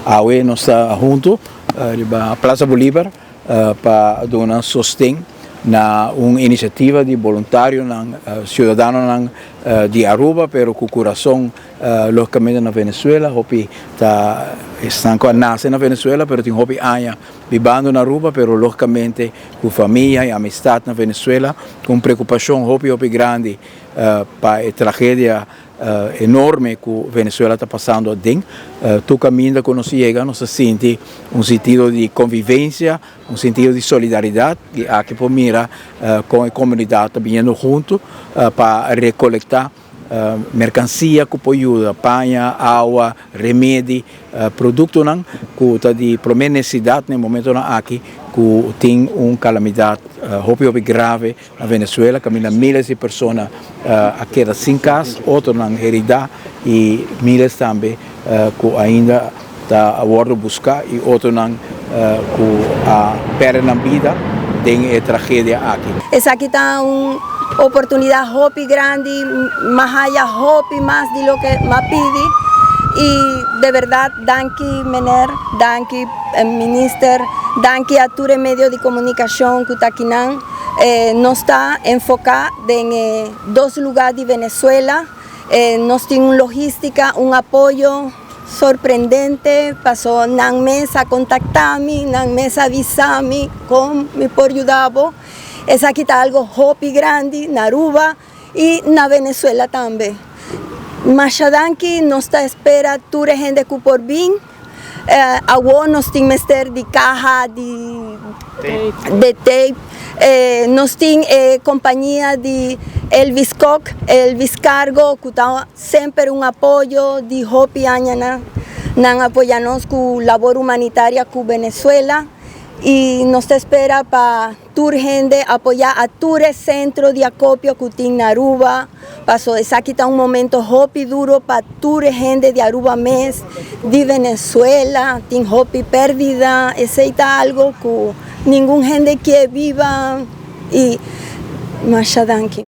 hoy nos está junto a Plaza Bolívar para dar sostén na uma iniciativa de voluntário cidadano de Aruba, pero com coração localmente na Venezuela, hopi estão com a nascer na Venezuela, pero tem hopi anos vivendo na Aruba, pero localmente com família e amistade na Venezuela, com preocupação hopi grande para a tragédia enorme que a Venezuela está passando dentro. Tu caminho quando se chega, nós sente sentido de convivência, sentido de solidariedade, e aqui por mira com a comunidade vindo junto para recoletar mercancia que pode ajudar, panha, água, remédio, produto que está de primeira necessidade no momento aqui que tem uma calamidade grave na Venezuela, que milhares de pessoas quedam sem casa, outros não heredar e milhares também que ainda está a buscar e outros não que perdem a vida tem a tragédia aqui. Essa aqui está oportunidade hopi grande, más allá hopi más de lo que me pide y de verdad danke mener, danke minister, danke a todos los medios de comunicación que está aquí nos está enfocado en dos lugares de Venezuela, nos tiene una logística, un apoyo sorprendente, pasó una mesa a contactarme, una mesa a avisarme cómo me puedo ayudar. Es aquí está algo hopi grande, en Aruba y en Venezuela también. Machadanki nos está espera toda la gente que por bien, agua nos tiene mester de caja, de tape, nos tiene compañía de Elvis Koch, Elvis Cargo, que está siempre un apoyo de hopi añana, nan apoyarnos con labor humanitaria con Venezuela. Y nos espera para toda gente apoyar a todo el centro de acopio que tiene Aruba. Pasó, es aquí está un momento hopi duro para toda gente de Aruba mes, de Venezuela, tiene hopi pérdida, ese está algo que ningún gente quiere viva y machadanki.